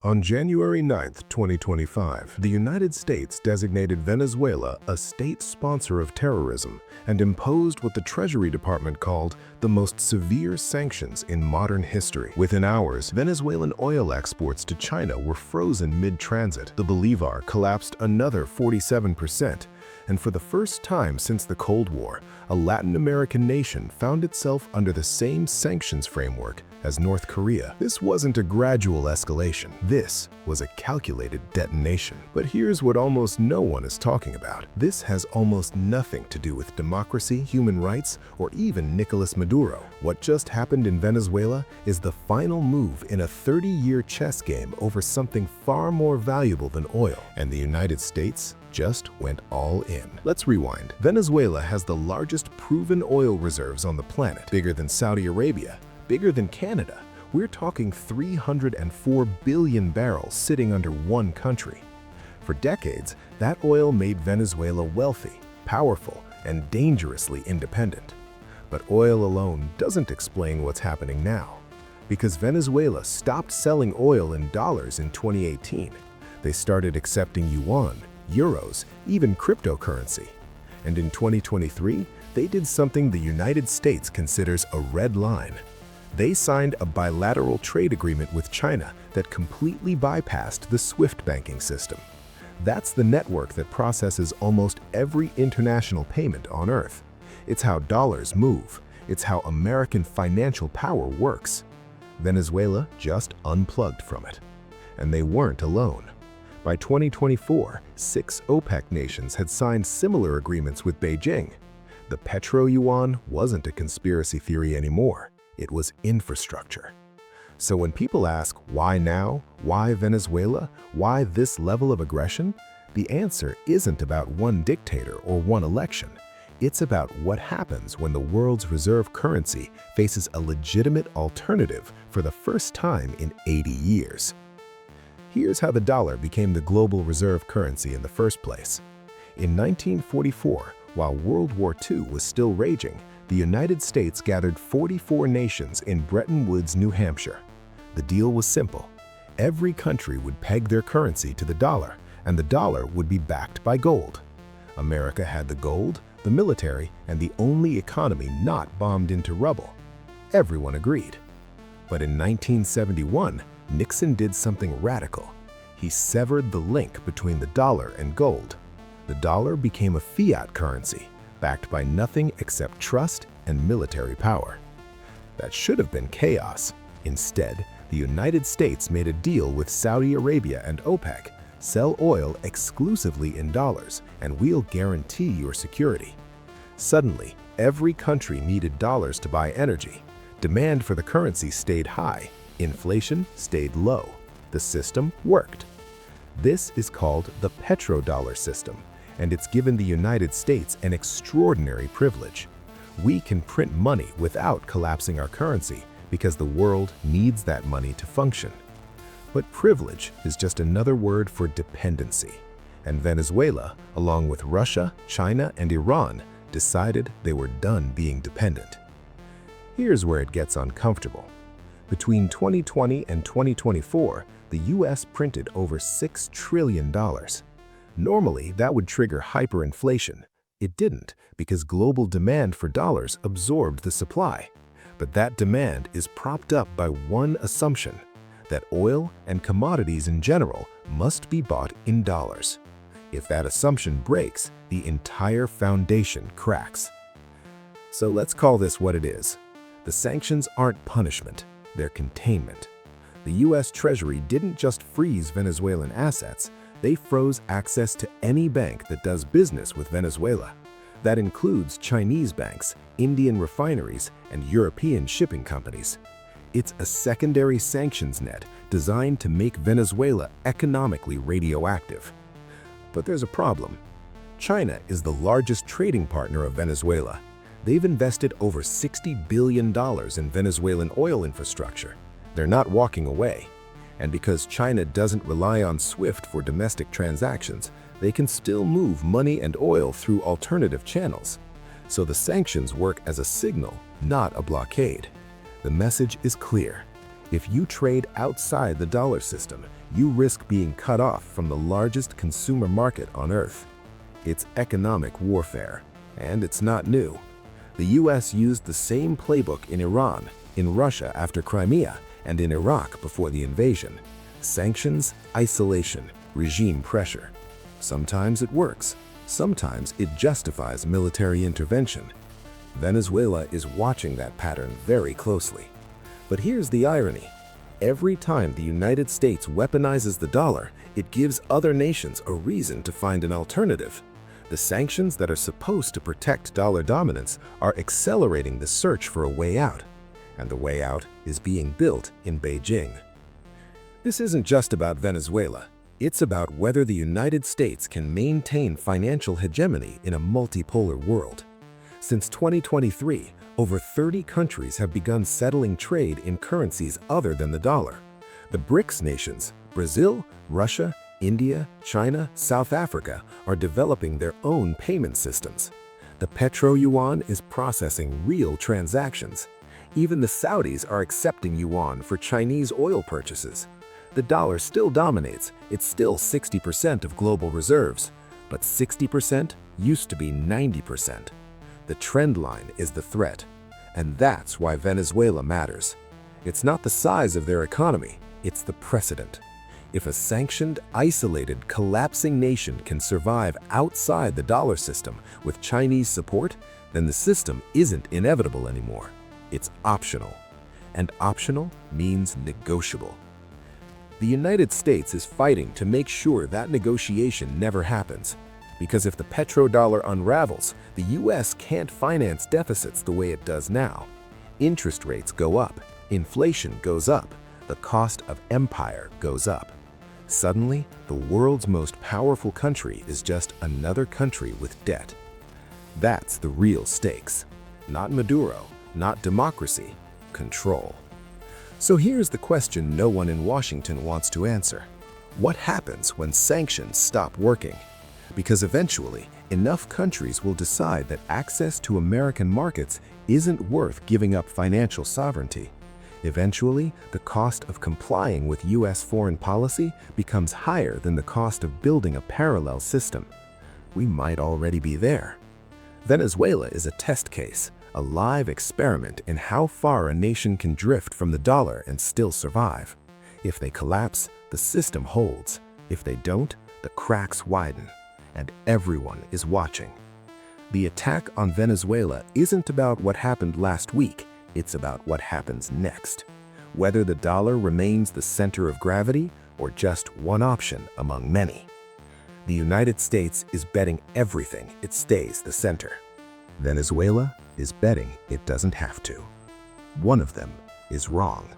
On January 9, 2025, the United States designated Venezuela a state sponsor of terrorism and imposed what the Treasury Department called the most severe sanctions in modern history. Within hours, Venezuelan oil exports to China were frozen mid-transit. The bolívar collapsed another 47%, and for the first time since the Cold War, a Latin American nation found itself under the same sanctions framework as North Korea. This wasn't a gradual escalation. This was a calculated detonation. But here's what almost no one is talking about. This has almost nothing to do with democracy, human rights, or even Nicolás Maduro. What just happened in Venezuela is the final move in a 30-year chess game over something far more valuable than oil. And the United States just went all in. Let's rewind. Venezuela has the largest proven oil reserves on the planet, bigger than Saudi Arabia, bigger than Canada. We're talking 304 billion barrels sitting under one country. For decades, that oil made Venezuela wealthy, powerful, and dangerously independent. But oil alone doesn't explain what's happening now. Because Venezuela stopped selling oil in dollars in 2018, they started accepting yuan, euros, even cryptocurrency. And in 2023, they did something the United States considers a red line. They signed a bilateral trade agreement with China that completely bypassed the SWIFT banking system. That's the network that processes almost every international payment on Earth. It's how dollars move. It's how American financial power works. Venezuela just unplugged from it. And they weren't alone. By 2024, 6 OPEC nations had signed similar agreements with Beijing. The petro-yuan wasn't a conspiracy theory anymore. It was infrastructure. So when people ask, why now? Why Venezuela? Why this level of aggression? The answer isn't about one dictator or one election. It's about what happens when the world's reserve currency faces a legitimate alternative for the first time in 80 years. Here's how the dollar became the global reserve currency in the first place. In 1944, while World War II was still raging, the United States gathered 44 nations in Bretton Woods, New Hampshire. The deal was simple. Every country would peg their currency to the dollar, and the dollar would be backed by gold. America had the gold, the military, and the only economy not bombed into rubble. Everyone agreed. But in 1971, Nixon did something radical. He severed the link between the dollar and gold. The dollar became a fiat currency, backed by nothing except trust and military power. That should have been chaos. Instead, the United States made a deal with Saudi Arabia and OPEC. Sell oil exclusively in dollars, and we'll guarantee your security. Suddenly, every country needed dollars to buy energy. Demand for the currency stayed high. Inflation stayed low. The system worked. This is called the petrodollar system, and it's given the United States an extraordinary privilege. We can print money without collapsing our currency because the world needs that money to function. But privilege is just another word for dependency. And Venezuela, along with Russia, China, and Iran, decided they were done being dependent. Here's where it gets uncomfortable. Between 2020 and 2024, the US printed over $6 trillion. Normally, that would trigger hyperinflation. It didn't, because global demand for dollars absorbed the supply. But that demand is propped up by one assumption, that oil and commodities in general must be bought in dollars. If that assumption breaks, the entire foundation cracks. So let's call this what it is. The sanctions aren't punishment, they're containment. The US Treasury didn't just freeze Venezuelan assets, they froze access to any bank that does business with Venezuela. That includes Chinese banks, Indian refineries, and European shipping companies. It's a secondary sanctions net designed to make Venezuela economically radioactive. But there's a problem. China is the largest trading partner of Venezuela. They've invested over $60 billion in Venezuelan oil infrastructure. They're not walking away. And because China doesn't rely on SWIFT for domestic transactions, they can still move money and oil through alternative channels. So the sanctions work as a signal, not a blockade. The message is clear. If you trade outside the dollar system, you risk being cut off from the largest consumer market on Earth. It's economic warfare, and it's not new. The US used the same playbook in Iran, in Russia after Crimea, and in Iraq before the invasion. Sanctions, isolation, regime pressure. Sometimes it works. Sometimes it justifies military intervention. Venezuela is watching that pattern very closely. But here's the irony. Every time the United States weaponizes the dollar, it gives other nations a reason to find an alternative. The sanctions that are supposed to protect dollar dominance are accelerating the search for a way out. And the way out is being built in Beijing. This isn't just about Venezuela. It's about whether the United States can maintain financial hegemony in a multipolar world. Since 2023, over 30 countries have begun settling trade in currencies other than the dollar. The BRICS nations, Brazil, Russia, India, China, South Africa, are developing their own payment systems. The petro-yuan is processing real transactions. Even the Saudis are accepting yuan for Chinese oil purchases. The dollar still dominates. It's still 60% of global reserves, but 60% used to be 90%. The trend line is the threat, and that's why Venezuela matters. It's not the size of their economy, it's the precedent. If a sanctioned, isolated, collapsing nation can survive outside the dollar system with Chinese support, then the system isn't inevitable anymore. It's optional, and optional means negotiable. The United States is fighting to make sure that negotiation never happens. Because if the petrodollar unravels, the US can't finance deficits the way it does now. Interest rates go up, inflation goes up, the cost of empire goes up. Suddenly, the world's most powerful country is just another country with debt. That's the real stakes. Not Maduro, not democracy, control. So here's the question no one in Washington wants to answer. What happens when sanctions stop working? Because eventually, enough countries will decide that access to American markets isn't worth giving up financial sovereignty. Eventually, the cost of complying with US foreign policy becomes higher than the cost of building a parallel system. We might already be there. Venezuela is a test case, a live experiment in how far a nation can drift from the dollar and still survive. If they collapse, the system holds. If they don't, the cracks widen. And everyone is watching. The attack on Venezuela isn't about what happened last week. It's about what happens next. Whether the dollar remains the center of gravity or just one option among many. The United States is betting everything it stays the center. Venezuela is betting it doesn't have to. One of them is wrong.